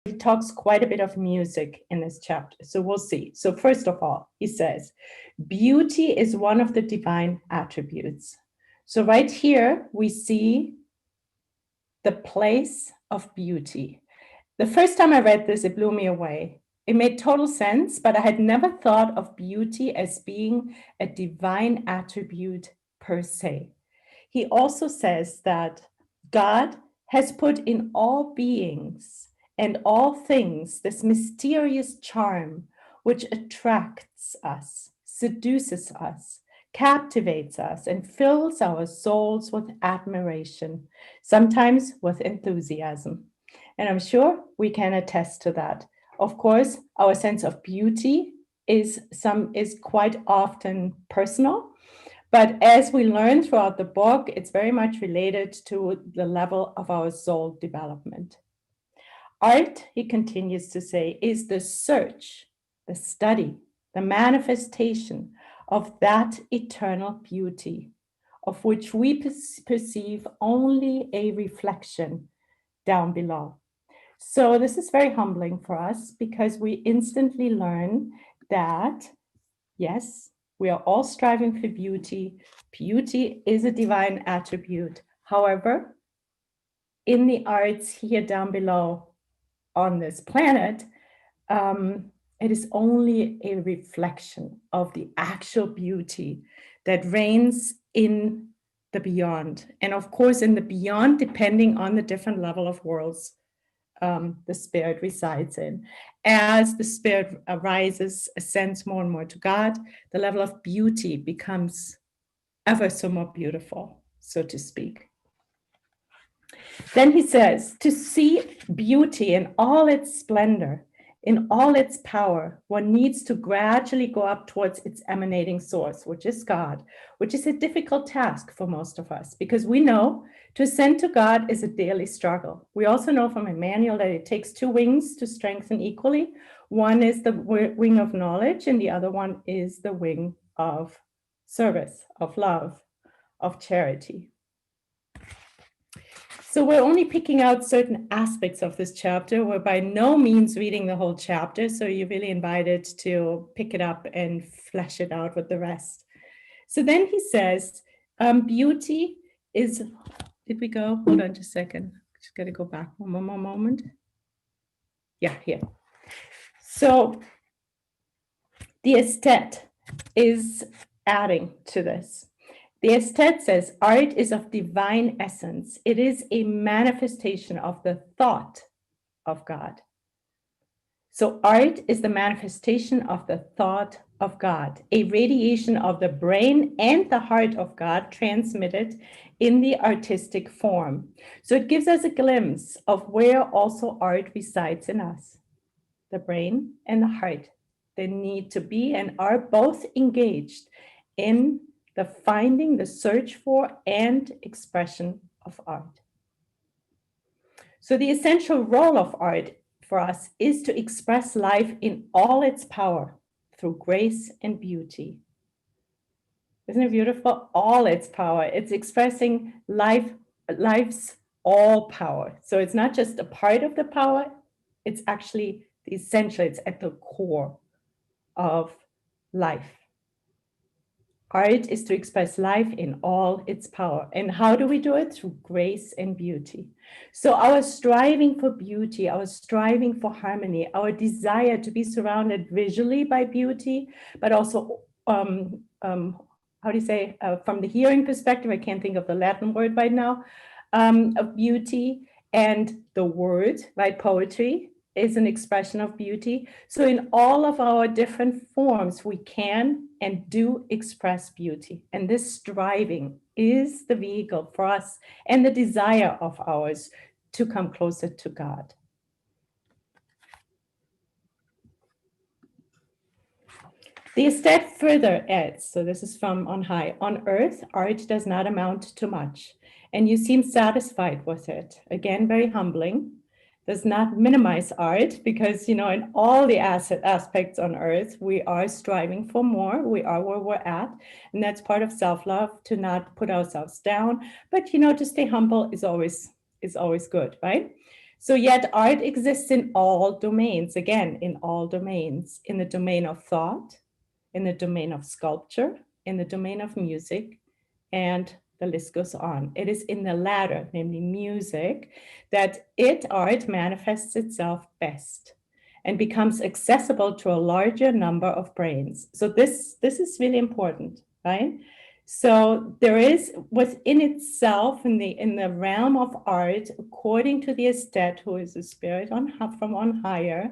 he talks quite a bit of music in this chapter. So we'll see. So first of all, he says, beauty is one of the divine attributes. So right here, we see the place of beauty. The first time I read this, it blew me away. It made total sense, but I had never thought of beauty as being a divine attribute per se. He also says that God has put in all beings and all things this mysterious charm which attracts us, seduces us, captivates us, and fills our souls with admiration, sometimes with enthusiasm. And I'm sure we can attest to that. Of course, our sense of beauty is quite often personal, but as we learn throughout the book, it's very much related to the level of our soul development. Art, he continues to say, is the search, the study, the manifestation of that eternal beauty, of which we perceive only a reflection down below. So this is very humbling for us because we instantly learn that, yes, we are all striving for beauty. Beauty is a divine attribute. However, in the arts here down below on this planet, it is only a reflection of the actual beauty that reigns in the beyond. And of course, in the beyond, depending on the different level of worlds the spirit resides in. As the spirit arises, ascends more and more to God, the level of beauty becomes ever so more beautiful, so to speak. Then he says, to see beauty in all its splendor, in all its power, one needs to gradually go up towards its emanating source, which is God, which is a difficult task for most of us, because we know to ascend to God is a daily struggle. We also know from Emmanuel that it takes two wings to strengthen equally. One is the wing of knowledge, and the other one is the wing of service, of love, of charity. So we're only picking out certain aspects of this chapter. We're by no means reading the whole chapter, so you're really invited to pick it up and flesh it out with the rest. So then he says, beauty is, did we go? Hold on just a second. Just got to go back one more moment. Yeah, here. So the aesthete is adding to this. The aesthete says, art is of divine essence. It is a manifestation of the thought of God. So art is the manifestation of the thought of God, a radiation of the brain and the heart of God transmitted in the artistic form. So it gives us a glimpse of where also art resides in us. The brain and the heart, they need to be and are both engaged in the finding, the search for, and expression of art. So the essential role of art for us is to express life in all its power through grace and beauty. Isn't it beautiful? All its power. It's expressing life's all power. So it's not just a part of the power, it's actually the essential, it's at the core of life. Art is to express life in all its power. And how do we do it? Through grace and beauty. So our striving for beauty, our striving for harmony, our desire to be surrounded visually by beauty, but also, how do you say, from the hearing perspective, I can't think of the Latin word right now, of beauty, and the word, right, poetry, is an expression of beauty. So in all of our different forms, we can and do express beauty. And this striving is the vehicle for us and the desire of ours to come closer to God. The aesthete further adds, so this is from on high, on earth, art does not amount to much, and you seem satisfied with it. Again, very humbling. Does not minimize art because, you know, in all the aspects on earth, we are striving for more. We are where we're at. And that's part of self-love, to not put ourselves down. But, you know, to stay humble is always good, right? So yet art exists in all domains, again, in all domains, in the domain of thought, in the domain of sculpture, in the domain of music, and the list goes on. It is in the latter, namely music, that art manifests itself best and becomes accessible to a larger number of brains. So this is really important, right? So there is within itself, in the realm of art, according to the aesthete, who is a spirit from on higher,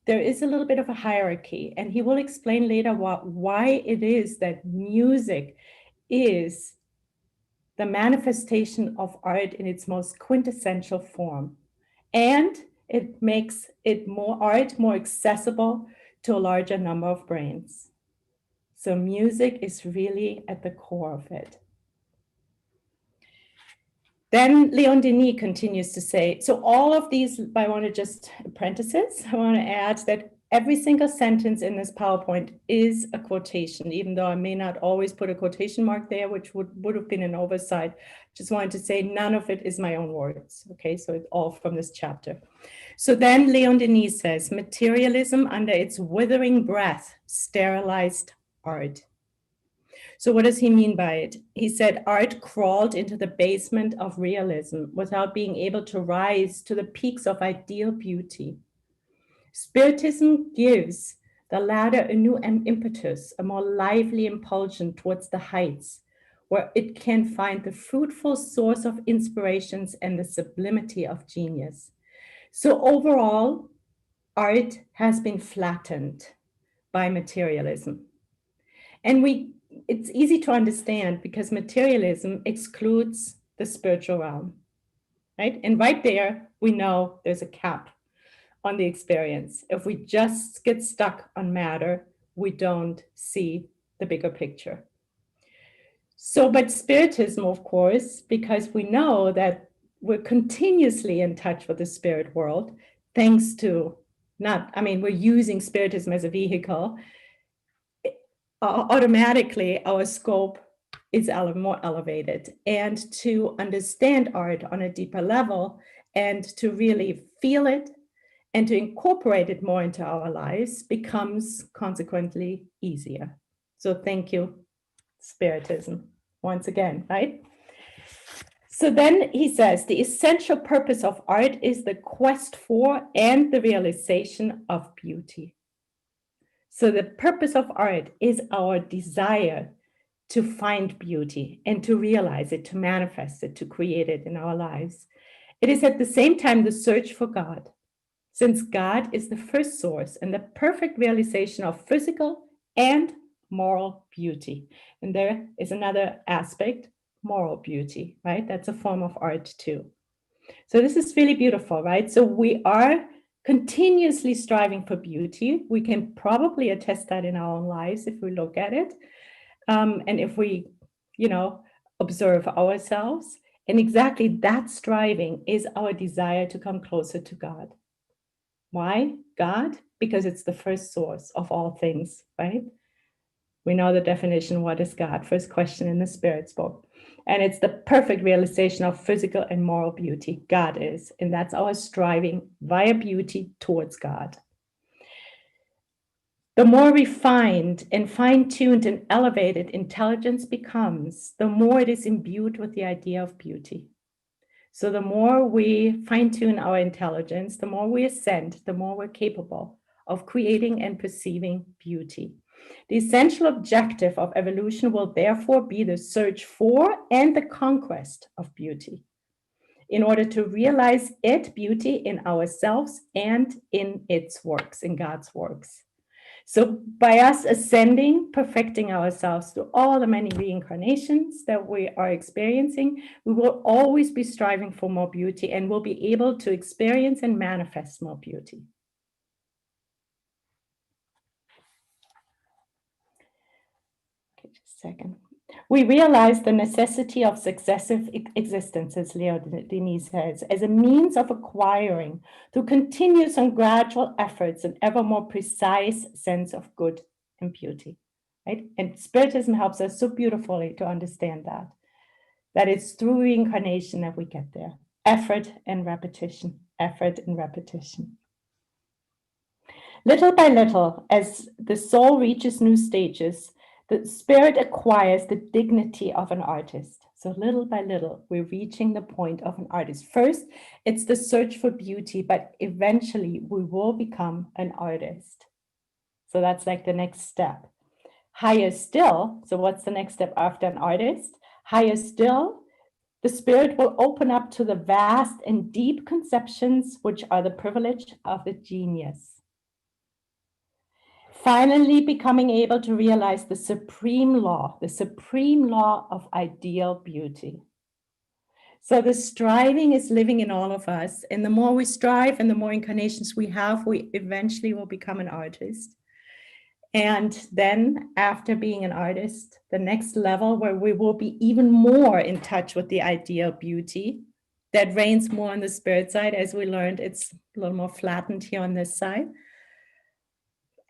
there is a little bit of a hierarchy, and he will explain later why it is that music is the manifestation of art in its most quintessential form. And it makes art more accessible to a larger number of brains. So music is really at the core of it. Then Leon Denis continues to say, so all of these, I want to just apprentices, I want to add that every single sentence in this PowerPoint is a quotation, even though I may not always put a quotation mark there, which would have been an oversight. Just wanted to say none of it is my own words. Okay, so it's all from this chapter. So then Leon Denis says, materialism under its withering breath sterilized art. So what does he mean by it? He said art crawled into the basement of realism without being able to rise to the peaks of ideal beauty. Spiritism gives the latter a new impetus, a more lively impulsion towards the heights, where it can find the fruitful source of inspirations and the sublimity of genius. So overall, art has been flattened by materialism. And it's easy to understand because materialism excludes the spiritual realm, right? And right there, we know there's a cap on the experience. If we just get stuck on matter, we don't see the bigger picture. So, but Spiritism, of course, because we know that we're continuously in touch with the spirit world, thanks to we're using Spiritism as a vehicle, automatically our scope is more elevated. And to understand art on a deeper level and to really feel it and to incorporate it more into our lives becomes consequently easier. So thank you, Spiritism, once again, right? So then he says, the essential purpose of art is the quest for and the realization of beauty. So the purpose of art is our desire to find beauty and to realize it, to manifest it, to create it in our lives. It is at the same time the search for God, since God is the first source and the perfect realization of physical and moral beauty. And there is another aspect, moral beauty, right? That's a form of art too. So this is really beautiful, right? So we are continuously striving for beauty. We can probably attest that in our own lives if we look at it. And if we, observe ourselves. And exactly that striving is our desire to come closer to God. Why God? Because it's the first source of all things, right? We know the definition, what is God? First question in the Spirit's book. And it's the perfect realization of physical and moral beauty. God is. And that's our striving via beauty towards God. The more refined and fine-tuned and elevated intelligence becomes, the more it is imbued with the idea of beauty. So the more we fine-tune our intelligence, the more we ascend, the more we're capable of creating and perceiving beauty. The essential objective of evolution will therefore be the search for and the conquest of beauty in order to realize beauty in ourselves and in its works, in God's works. So by us ascending, perfecting ourselves through all the many reincarnations that we are experiencing, we will always be striving for more beauty and will be able to experience and manifest more beauty. Okay, just a second. We realize the necessity of successive existences, Leo Denis says, as a means of acquiring, through continuous and gradual efforts, an ever more precise sense of good and beauty, right? And Spiritism helps us so beautifully to understand that it's through reincarnation that we get there, effort and repetition. effort and repetition. Little by little, as the soul reaches new stages, the spirit acquires the dignity of an artist. So little by little, we're reaching the point of an artist. First, it's the search for beauty, but eventually we will become an artist. So that's like the next step. Higher still, so what's the next step after an artist? Higher still, the spirit will open up to the vast and deep conceptions, which are the privilege of the genius. Finally, becoming able to realize the supreme law of ideal beauty. So the striving is living in all of us. And the more we strive and the more incarnations we have, we eventually will become an artist. And then after being an artist, the next level where we will be even more in touch with the ideal beauty that reigns more on the spirit side. As we learned, it's a little more flattened here on this side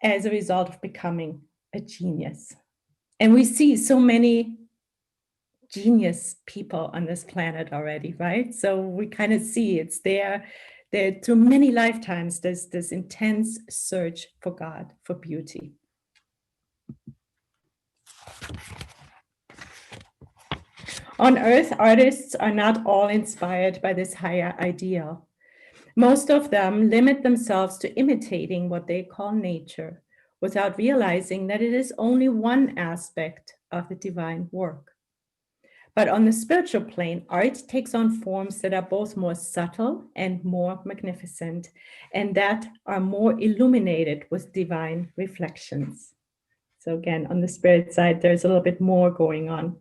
as a result of becoming a genius. And we see so many genius people on this planet already, right? So we kind of see it's there through many lifetimes, there's this intense search for God, for beauty. On Earth, artists are not all inspired by this higher ideal. Most of them limit themselves to imitating what they call nature, without realizing that it is only one aspect of the divine work. But on the spiritual plane, art takes on forms that are both more subtle and more magnificent, and that are more illuminated with divine reflections. So again, on the spirit side, there's a little bit more going on.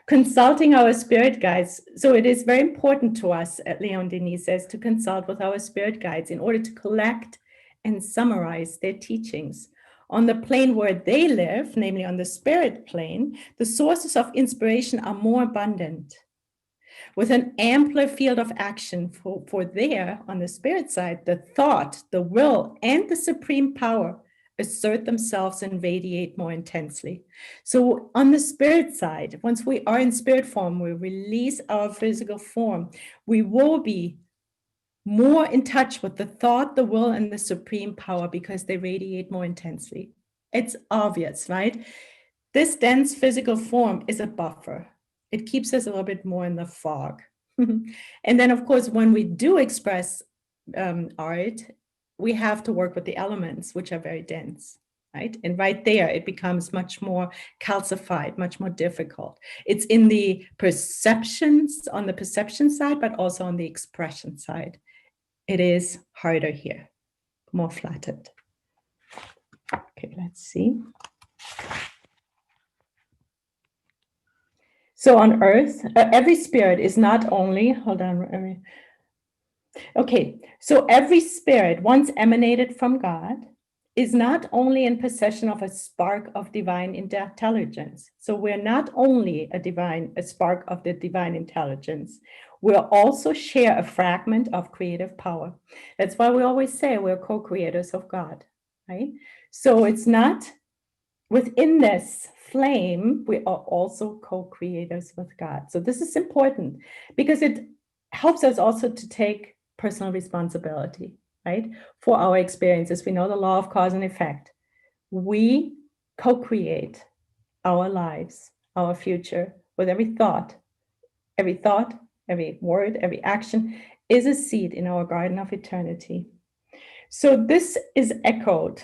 Consulting our spirit guides. So it is very important to us, Leon Denis says, to consult with our spirit guides in order to collect and summarize their teachings. On the plane where they live, namely on the spirit plane, the sources of inspiration are more abundant, with an ampler field of action for there, on the spirit side, the thought, the will, and the supreme power assert themselves and radiate more intensely. So on the spirit side, once we are in spirit form, we release our physical form, we will be more in touch with the thought, the will, and the supreme power because they radiate more intensely. It's obvious, right? This dense physical form is a buffer. It keeps us a little bit more in the fog. And then, of course, when we do express art, we have to work with the elements, which are very dense, right? And right there, it becomes much more calcified, much more difficult. It's in the perceptions, on the perception side, but also on the expression side. It is harder here, more flattened. Okay, let's see. So on Earth, every spirit is not only, hold on, okay, so every spirit, once emanated from God, is not only in possession of a spark of divine intelligence. So we're not only a spark of the divine intelligence, we'll also share a fragment of creative power. That's why we always say we're co-creators of God, right? So it's not within this flame, we are also co-creators with God. So this is important because it helps us also to take personal responsibility, right? For our experiences. We know the law of cause and effect. We co-create our lives, our future with every thought, every word, every action is a seed in our garden of eternity. So this is echoed.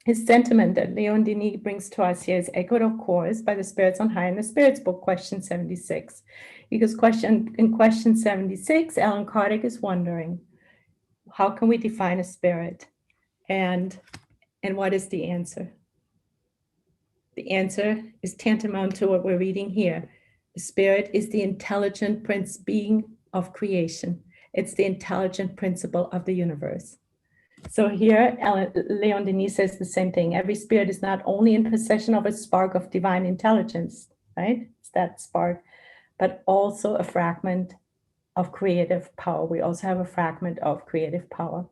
His sentiment that Leon Denis brings to us here is echoed, of course, by the spirits on high in the Spirits book, question 76. Because in question 76, Alan Kardec is wondering, how can we define a spirit? And what is the answer? The answer is tantamount to what we're reading here. The spirit is the intelligent being of creation. It's the intelligent principle of the universe. So here, Leon Denis says the same thing. Every spirit is not only in possession of a spark of divine intelligence, right? It's that spark, but also a fragment of creative power. We also have a fragment of creative power.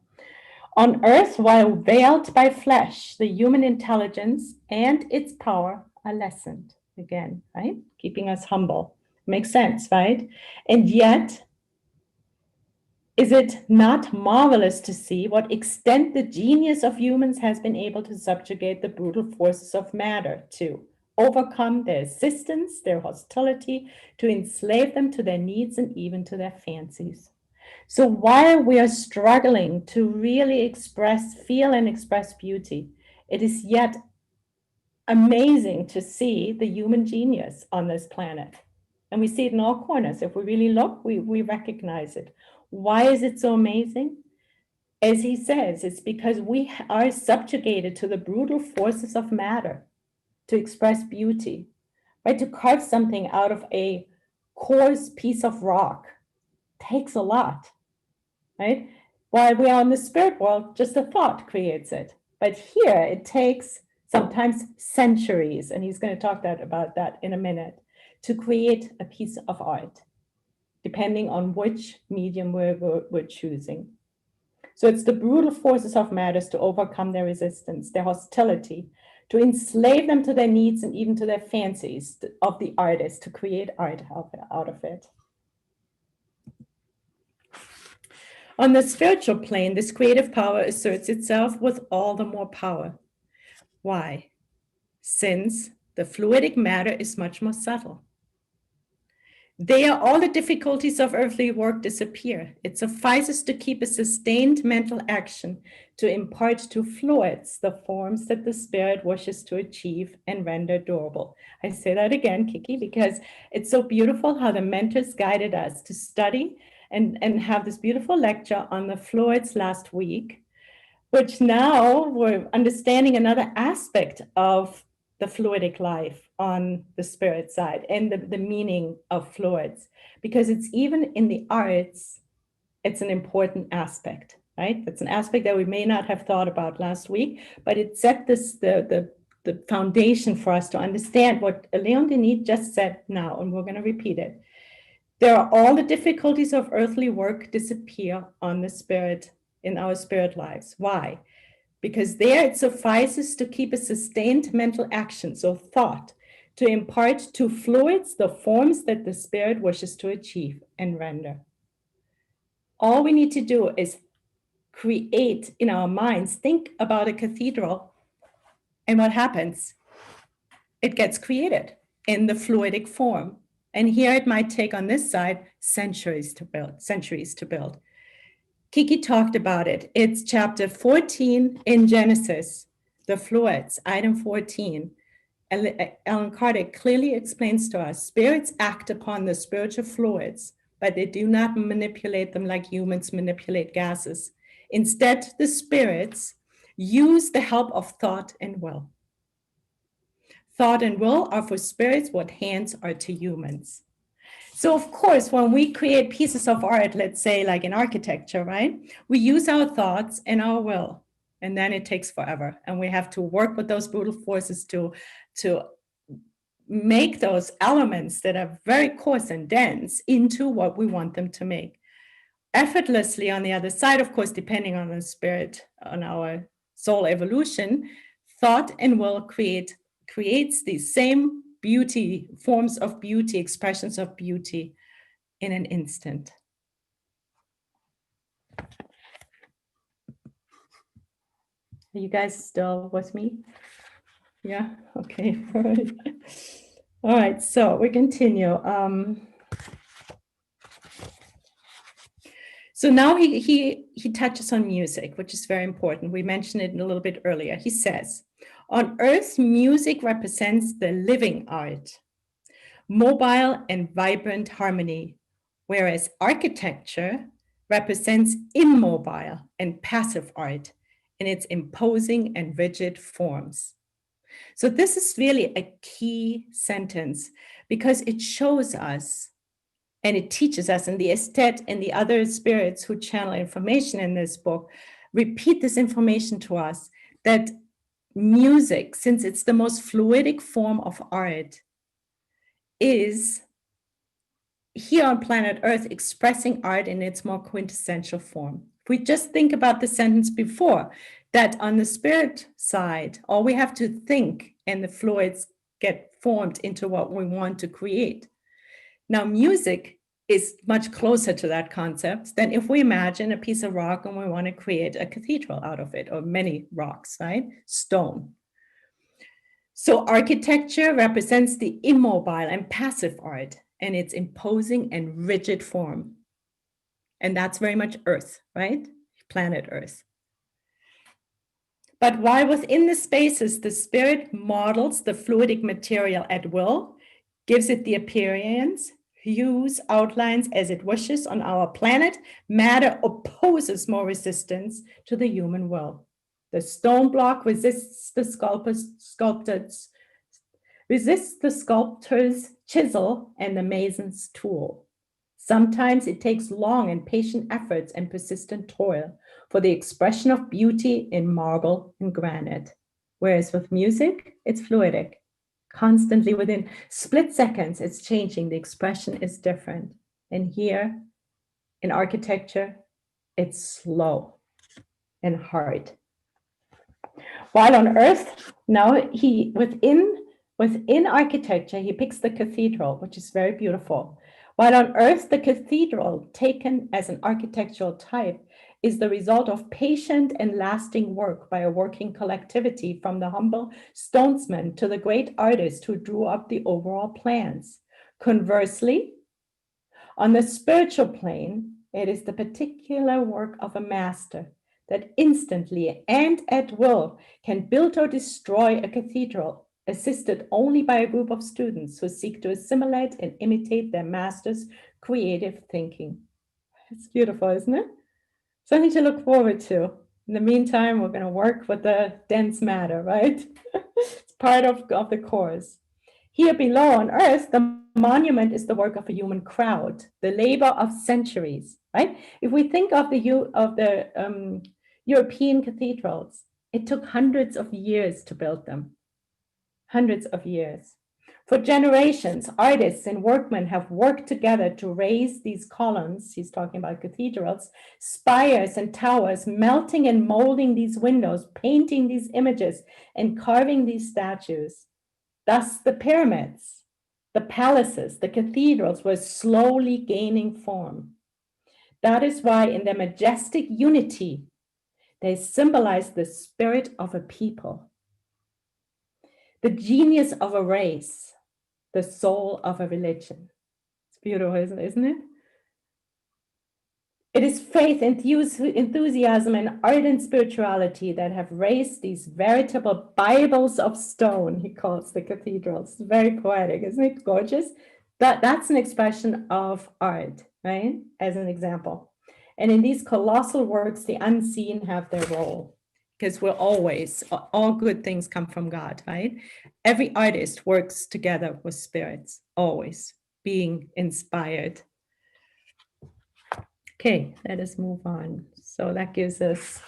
On Earth, while veiled by flesh, the human intelligence and its power are lessened. Again, right? Keeping us humble. Makes sense, right? And yet, Is it not marvelous to see what extent the genius of humans has been able to subjugate the brutal forces of matter, to overcome their resistance, their hostility, to enslave them to their needs and even to their fancies? So while we are struggling to really express, feel and express beauty, it is yet amazing to see the human genius on this planet. And we see it in all corners. If we really look, we recognize it. Why is it so amazing? As he says, it's because we are subjugated to the brutal forces of matter to express beauty, right? To carve something out of a coarse piece of rock takes a lot, right? While we are in the spirit world, just a thought creates it. But here it takes sometimes centuries, and he's going to talk about that in a minute, to create a piece of art, depending on which medium we're choosing. So it's the brutal forces of matters to overcome their resistance, their hostility, to enslave them to their needs and even to their fancies of the artist, to create art out of it. On the spiritual plane, this creative power asserts itself with all the more power. Why? Since the fluidic matter is much more subtle. There, all the difficulties of earthly work disappear. It suffices to keep a sustained mental action to impart to fluids the forms that the spirit wishes to achieve and render durable. I say that again, Kiki, because it's so beautiful how the mentors guided us to study and have this beautiful lecture on the fluids last week, which now we're understanding another aspect of the fluidic life on the spirit side and the meaning of fluids, because it's even in the arts, it's an important aspect, right? It's an aspect that we may not have thought about last week, but it set the foundation for us to understand what Leon Denis just said now, and we're going to repeat it. There are all the difficulties of earthly work disappear on the spirit, in our spirit lives. Why? Because there it suffices to keep a sustained mental action, so thought, to impart to fluids the forms that the spirit wishes to achieve and render. All we need to do is create in our minds, think about a cathedral, and what happens? It gets created in the fluidic form. And here it might take on this side centuries to build. Kiki talked about it. It's chapter 14 in Genesis, the fluids, item 14. Alan Kardec clearly explains to us, spirits act upon the spiritual fluids, but they do not manipulate them like humans manipulate gases. Instead, the spirits use the help of thought and will. Thought and will are for spirits what hands are to humans. So of course, when we create pieces of art, let's say like in architecture, right? We use our thoughts and our will, and then it takes forever. And we have to work with those brutal forces to make those elements that are very coarse and dense into what we want them to make. Effortlessly on the other side, of course, depending on the spirit, on our soul evolution, thought and will creates these same beauty, forms of beauty, expressions of beauty in an instant. Are you guys still with me? Yeah, okay, all right. All right, so we continue. So now he touches on music, which is very important. We mentioned it a little bit earlier. He says, on earth, music represents the living art, mobile and vibrant harmony, whereas architecture represents immobile and passive art in its imposing and rigid forms. So this is really a key sentence because it shows us and it teaches us, and the aesthete and the other spirits who channel information in this book repeat this information to us, that music, since it's the most fluidic form of art, is here on planet Earth expressing art in its more quintessential form. If we just think about the sentence before, that on the spirit side, all we have to think and the fluids get formed into what we want to create. Now, music is much closer to that concept than if we imagine a piece of rock and we want to create a cathedral out of it, or many rocks, right? Stone. So architecture represents the immobile and passive art and its imposing and rigid form. And that's very much Earth, right? Planet Earth. But while within the spaces, the spirit models the fluidic material at will, gives it the appearance, hues, outlines as it wishes on our planet, matter opposes more resistance to the human will. The stone block resists the sculptor's chisel and the mason's tool. Sometimes it takes long and patient efforts and persistent toil for the expression of beauty in marble and granite. Whereas with music, it's fluidic. Constantly within split seconds, it's changing. The expression is different. And here in architecture, it's slow and hard. While on Earth, now within architecture, he picks the cathedral, which is very beautiful. While on Earth, the cathedral, taken as an architectural type, is the result of patient and lasting work by a working collectivity, from the humble stonesman to the great artist who drew up the overall plans. Conversely, on the spiritual plane, it is the particular work of a master that instantly and at will can build or destroy a cathedral, assisted only by a group of students who seek to assimilate and imitate their master's creative thinking. It's beautiful, isn't it? Something to look forward to. In the meantime, we're going to work with the dense matter, right? It's part of the course. Here below on Earth, the monument is the work of a human crowd, the labor of centuries, right? If we think of the European cathedrals, it took hundreds of years to build them. Hundreds of years. For generations, artists and workmen have worked together to raise these columns, he's talking about cathedrals, spires and towers, melting and molding these windows, painting these images, and carving these statues. Thus, the pyramids, the palaces, the cathedrals were slowly gaining form. That is why in their majestic unity, they symbolize the spirit of a people, the genius of a race, the soul of a religion. It's beautiful, isn't it? It is faith, enthusiasm, and ardent spirituality that have raised these veritable Bibles of stone, he calls the cathedrals. Very poetic, isn't it gorgeous? That's an expression of art, right? As an example. And in these colossal works, the unseen have their role, because all good things come from God, right? Every artist works together with spirits, always being inspired. Okay, let us move on. So that gives us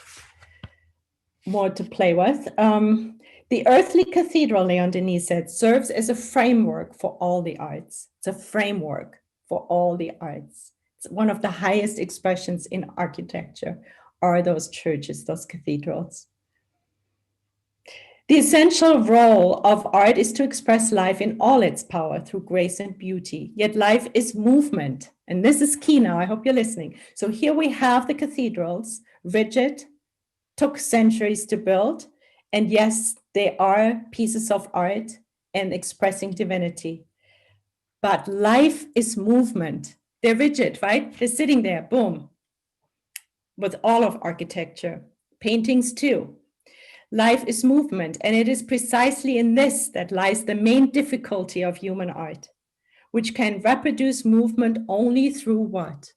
more to play with. The earthly cathedral, Leon Denis said, serves as a framework for all the arts. It's a framework for all the arts. It's one of the highest expressions in architecture are those churches, those cathedrals. The essential role of art is to express life in all its power through grace and beauty. Yet life is movement. And this is key now. I hope you're listening. So here we have the cathedrals, rigid, took centuries to build. And yes, they are pieces of art and expressing divinity. But life is movement. They're rigid, right? They're sitting there, boom, with all of architecture. Paintings too. Life is movement, and it is precisely in this that lies the main difficulty of human art, which can reproduce movement only through what?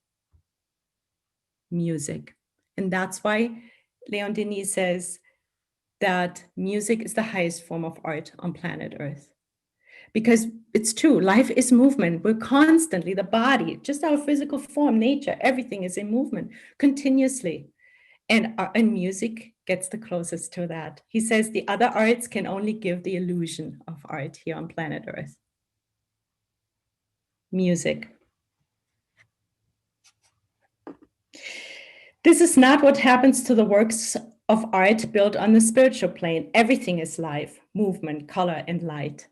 Music. And that's why Leon Denis says that music is the highest form of art on planet Earth. Because it's true, life is movement. We're constantly, the body, just our physical form, nature, everything is in movement continuously. And music gets the closest to that. He says the other arts can only give the illusion of art here on planet Earth. Music. This is not what happens to the works of art built on the spiritual plane. Everything is life, movement, color, and light.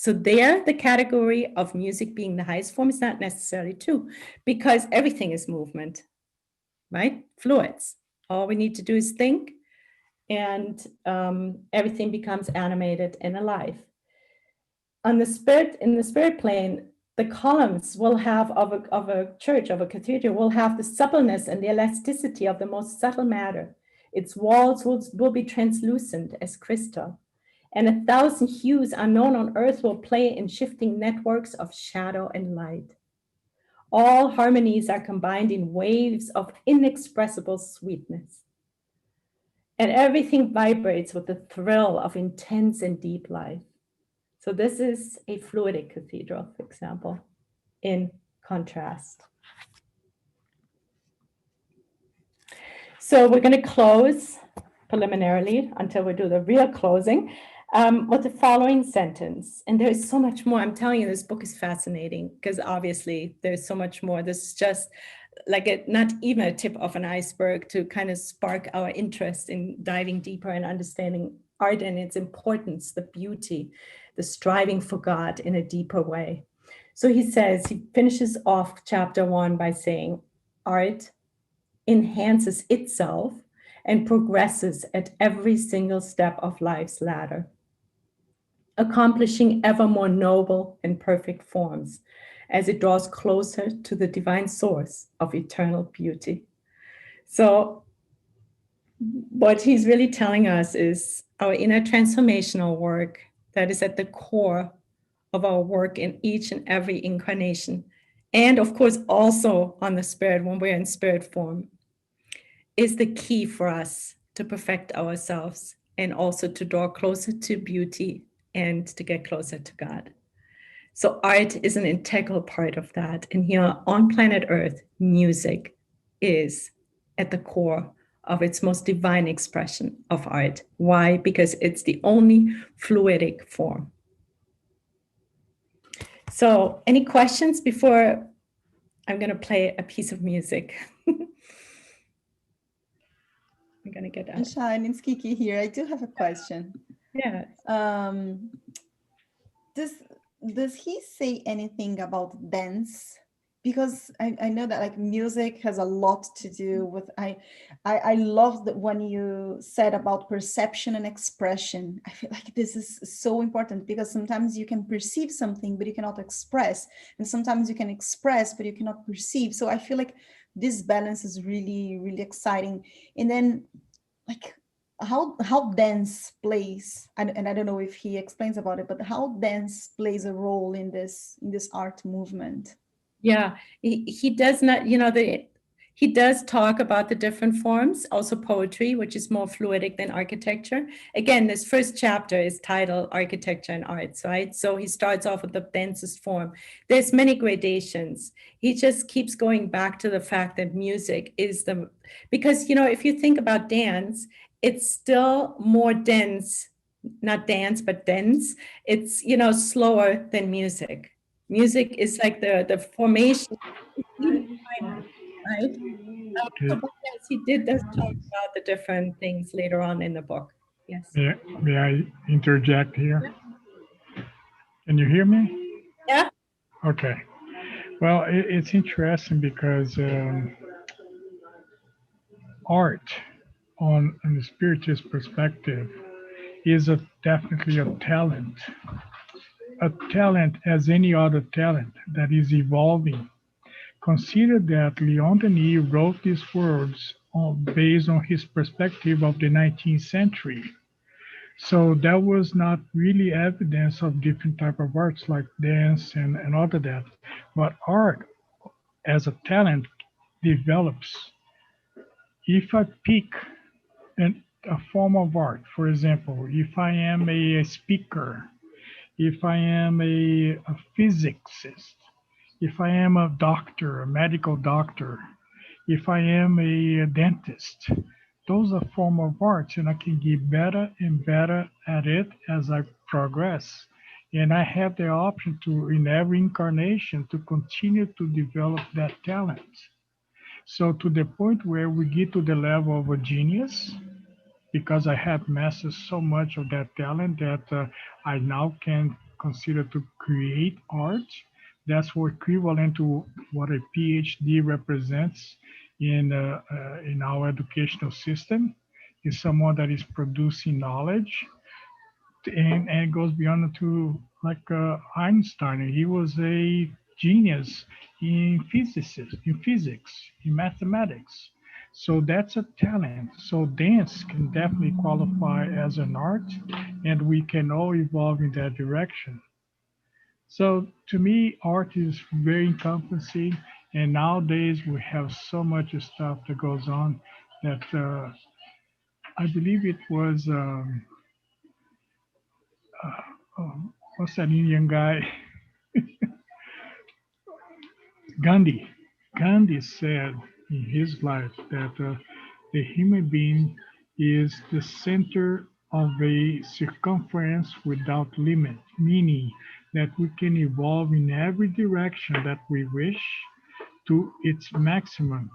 So there, the category of music being the highest form is not necessarily true, because everything is movement, right? Fluids. All we need to do is think, and everything becomes animated and alive. In the spirit plane, the columns will have of a church, of a cathedral, will have the suppleness and the elasticity of the most subtle matter. Its walls will be translucent as crystal, and 1,000 hues unknown on earth will play in shifting networks of shadow and light. All harmonies are combined in waves of inexpressible sweetness. And everything vibrates with the thrill of intense and deep life. So this is a fluidic cathedral, for example, in contrast. So we're going to close preliminarily until we do the real closing with the following sentence. And there's so much more. I'm telling you, this book is fascinating because obviously there's so much more. This is just like not even a tip of an iceberg to kind of spark our interest in diving deeper and understanding art and its importance, the beauty, the striving for God in a deeper way. So he finishes off chapter 1 by saying, art enhances itself and progresses at every single step of life's ladder, accomplishing ever more noble and perfect forms as it draws closer to the divine source of eternal beauty. So what he's really telling us is our inner transformational work that is at the core of our work in each and every incarnation, and of course also on the spirit when we're in spirit form, is the key for us to perfect ourselves and also to draw closer to beauty and to get closer to God. So art is an integral part of that. And here on planet Earth, music is at the core of its most divine expression of art. Why? Because it's the only fluidic form. So any questions before I'm going to play a piece of music? I'm going to get out. Shine, it's Kiki here. I do have a question. Yeah. Does he say anything about dance? Because I know that like music has a lot to do with I love that when you said about perception and expression. I feel like this is so important because sometimes you can perceive something but you cannot express, and sometimes you can express but you cannot perceive. So I feel like this balance is really, really exciting. And then like how dance plays, and I don't know if he explains about it, but how dance plays a role in this art movement. Yeah, he does not, he does talk about the different forms, also poetry, which is more fluidic than architecture. Again, this first chapter is titled Architecture and Arts, right? So he starts off with the densest form. There's many gradations. He just keeps going back to the fact that music is because, if you think about dance, it's still more dense, not dance, but dense. It's, slower than music. Music is like the formation, right? Okay. But yes, he does talk about the different things later on in the book. Yes. May I interject here? Can you hear me? Yeah. Okay. Well, it's interesting because art, on the spiritist perspective, is definitely a talent as any other talent that is evolving. Consider that Leon Denis wrote these words based on his perspective of the 19th century. So that was not really evidence of different type of arts like dance and all of that. But art as a talent develops. If I pick a form of art, for example, if I am a speaker, if I am a physicist, if I am a doctor, a medical doctor, if I am a dentist, those are form of arts, and I can get better and better at it as I progress. And I have the option to, in every incarnation, to continue to develop that talent. So to the point where we get to the level of a genius, because I have mastered so much of that talent that I now can considered to create art. That's what equivalent to what a PhD represents in our educational system. Is someone that is producing knowledge, and it goes beyond to like Einstein. He was a genius in physics, in mathematics. So that's a talent. So dance can definitely qualify as an art, and we can all evolve in that direction. So to me, art is very encompassing, and nowadays we have so much stuff that goes on that I believe it was what's that Indian guy? Gandhi. Gandhi said in his life that the human being is the center of a circumference without limit, meaning that we can evolve in every direction that we wish to its maximum,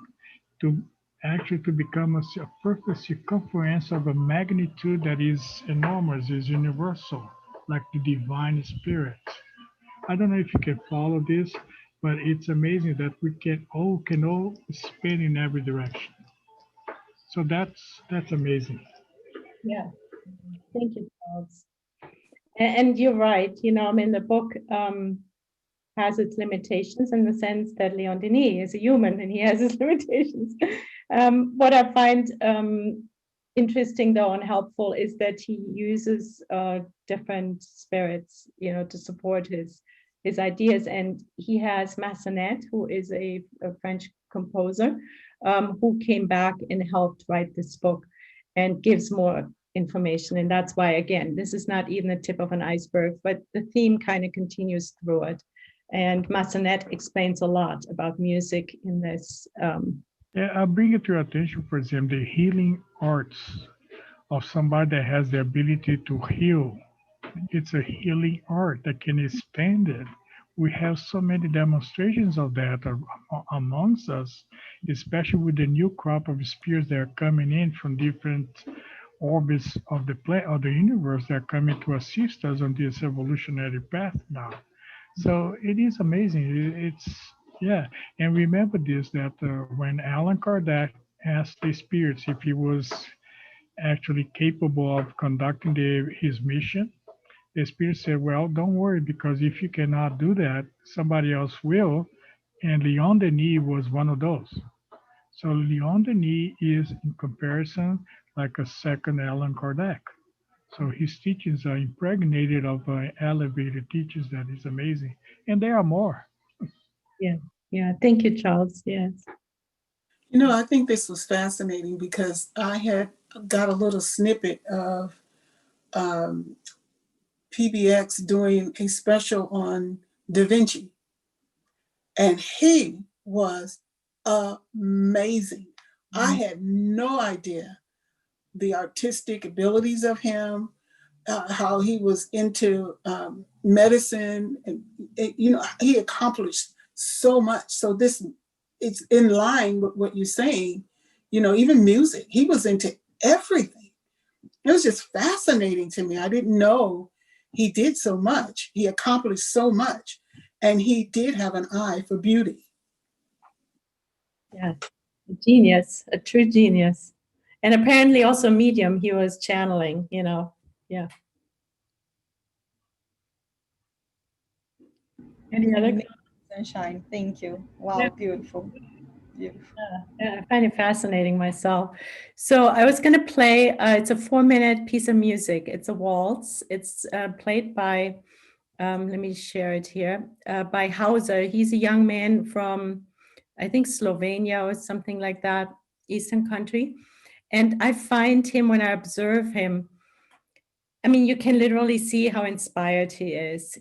to actually to become a perfect circumference of a magnitude that is enormous, is universal, like the divine spirit. I don't know if you can follow this, but it's amazing that we can all spin in every direction. So that's amazing. Yeah, thank you, Charles. And you're right. I mean, the book has its limitations in the sense that Leon Denis is a human and he has his limitations. What I find interesting, though, and helpful is that he uses different spirits, to support his ideas. And he has Massenet, who is a French composer, who came back and helped write this book and gives more information. And that's why, again, this is not even the tip of an iceberg, but the theme kind of continues through it. And Massenet explains a lot about music in this. Yeah, I'll bring it to your attention, for example, the healing arts of somebody that has the ability to heal. It's a healing art that can expand it. We have so many demonstrations of that amongst us, especially with the new crop of spirits that are coming in from different orbits of the universe that are coming to assist us on this evolutionary path now. So it is amazing. It's yeah, and remember this that when Allan Kardec asked the spirits if he was actually capable of conducting his mission, the spirit said, "Well, don't worry, because if you cannot do that, somebody else will." And Leon Denis was one of those. So Leon Denis is, in comparison, like a second Allan Kardec. So his teachings are impregnated of elevated teachings that is amazing. And there are more. Yeah, yeah. Thank you, Charles. Yes. I think this was fascinating because I had got a little snippet of PBX doing a special on Da Vinci, and he was amazing. I had no idea the artistic abilities of him, how he was into medicine, and he accomplished so much. So this it's in line with what you're saying. Even music, he was into everything. It was just fascinating to me. I didn't know he did so much. He accomplished so much, and he did have an eye for beauty. Yeah, a genius, a true genius. And apparently also medium he was channeling, Yeah. Any other? Sunshine, thank you. Wow, Yeah. beautiful. Beautiful. Yeah, I find it fascinating myself. So I was going to play, it's a 4-minute piece of music. It's a waltz. It's played by, let me share it here, by Hauser. He's a young man from, I think, Slovenia or something like that, Eastern country. And I find him, when I observe him, I mean, you can literally see how inspired he is.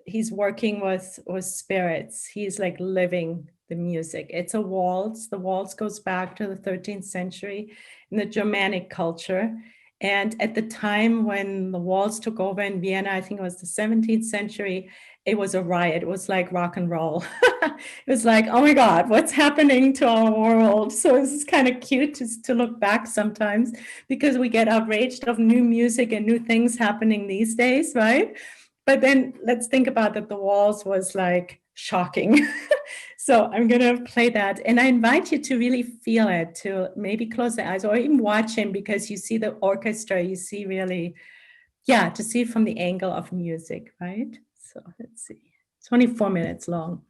He's working with spirits. He's like living the music. It's a waltz. The waltz goes back to the 13th century in the Germanic culture. And at the time when the waltz took over in Vienna, I think it was the 17th century, it was a riot. It was like rock and roll. It was like, oh my God, what's happening to our world? So it's kind of cute to look back sometimes, because we get outraged of new music and new things happening these days, right? But then let's think about that the waltz was like shocking. So I'm going to play that. And I invite you to really feel it, to maybe close the eyes or even watch him, because you see the orchestra, you see really, yeah, to see it from the angle of music, right? So let's see. 24 minutes long.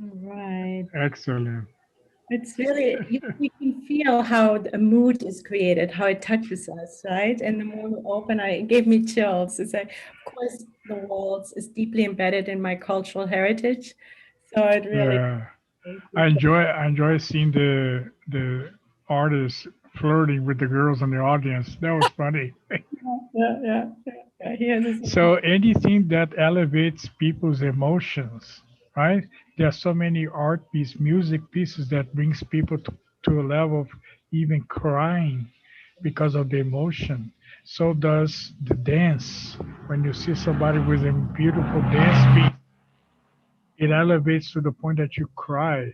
Right. Excellent. It's really, you can feel how a mood is created, how it touches us, right? And the more we open, it gave me chills. It's like, of course, the waltz is deeply embedded in my cultural heritage. So it really, Yeah. thank I you. enjoy seeing the artists flirting with the girls in the audience. That was funny. Yeah. He has his So anything that elevates people's emotions, right? There are so many art piece, music pieces that brings people to a level of even crying because of the emotion. So does the dance. When you see somebody with a beautiful dance piece, It elevates to the point that you cry,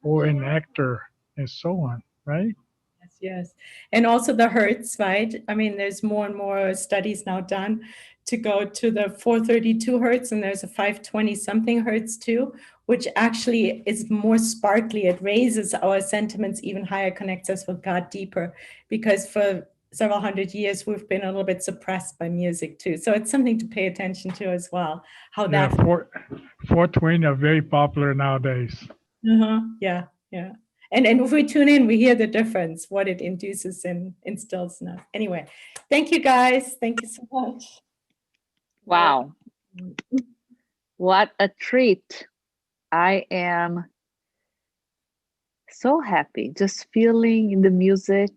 or an actor, and so on, right? Yes, yes. And also the hertz, right? I mean, there's more and more studies now done to go to the 432 hertz, and there's a 520 something hertz too, which actually is more sparkly. It raises our sentiments even higher, connects us with God deeper, because for several hundred years we've been a little bit suppressed by music too. So it's something to pay attention to as well. How Yeah, that 420 are very popular nowadays. Yeah, yeah. And if we tune in, we hear the difference, what it induces and instills in us. Anyway, thank you guys. Thank you so much. Wow, what a treat. I am so happy just feeling the music.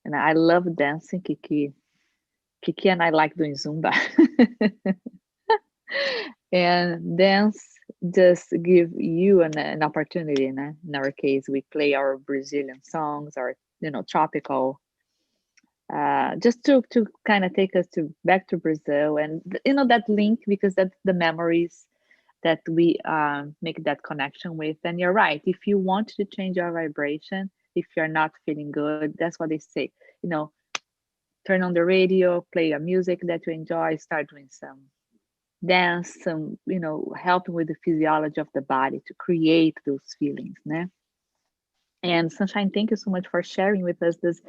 And I love dancing. Kiki and I like doing Zumba. And dance just give you an opportunity. Né? In our case, we play our Brazilian songs, or tropical, just to kind of take us to back to Brazil, and that link, because that's the memories that we make that connection with. And you're right, if you want to change your vibration, if you're not feeling good, that's what they say, turn on the radio, play a music that you enjoy, start doing some dance, some helping with the physiology of the body to create those feelings, né? And Sunshine, thank you so much for sharing with us this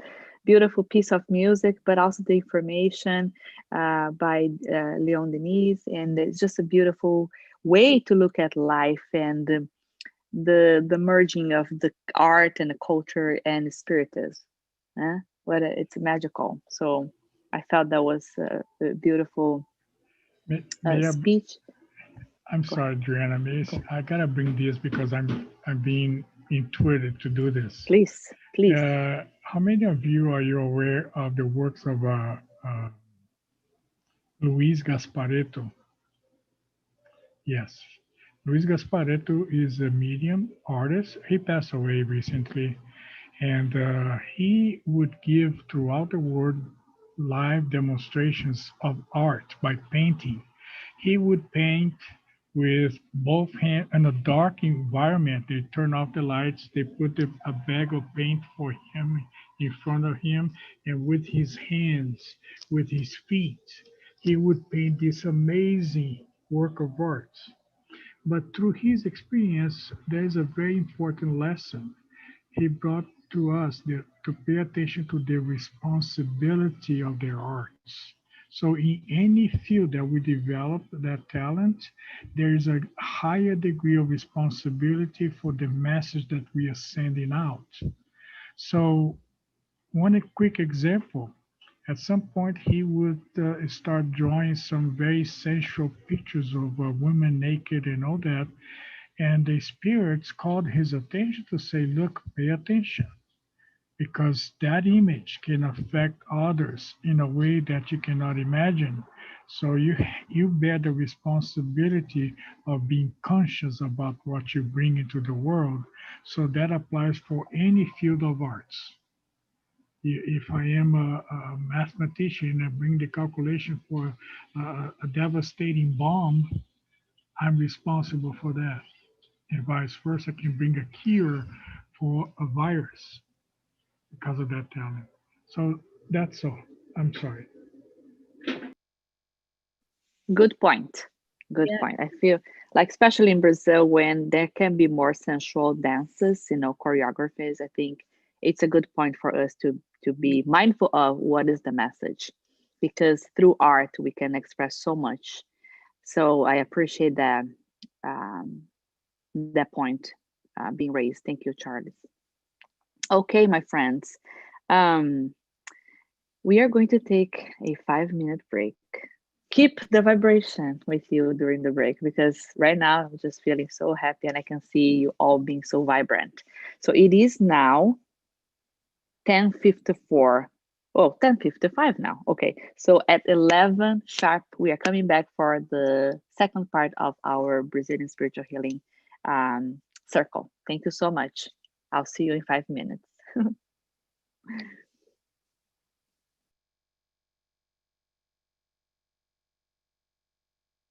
beautiful piece of music, but also the information by Leon Denis. And it's just a beautiful way to look at life, and the merging of the art and the culture and spiritism. It's magical. So I felt that was a beautiful May I, speech. I'm sorry, Adriana. I gotta bring this because I'm being intuited to do this. Please. How many of you are you aware of the works of Luis Gasparetto? Yes, Luis Gasparetto is a medium artist. He passed away recently, and he would give throughout the world live demonstrations of art by painting. He would paint with both hands in a dark environment. They turn off the lights, they put a bag of paint for him in front of him, and with his hands, with his feet, he would paint this amazing work of art. But through his experience, there is a very important lesson he brought to us, to pay attention to the responsibility of their arts. So in any field that we develop that talent, there is a higher degree of responsibility for the message that we are sending out. So one quick example, at some point he would start drawing some very sensual pictures of women naked and all that, and the spirits called his attention to say, look, pay attention, because that image can affect others in a way that you cannot imagine. So you bear the responsibility of being conscious about what you bring into the world. So that applies for any field of arts. If I am a mathematician and I bring the calculation for a devastating bomb, I'm responsible for that. And vice versa, can bring a cure for a virus because of that talent. So that's all. I'm sorry. Good point. Good point. I feel like, especially in Brazil, when there can be more sensual dances, choreographies, I think it's a good point for us to be mindful of what is the message, because through art we can express so much. So I appreciate that point being raised. Thank you, Charles. Okay, my friends, we are going to take a 5-minute break. Keep the vibration with you during the break, because right now I'm just feeling so happy and I can see you all being so vibrant. So it is now 10:54. Oh, 10:55 now. Okay, so at 11 sharp, we are coming back for the second part of our Brazilian spiritual healing circle. Thank you so much. I'll see you in 5 minutes.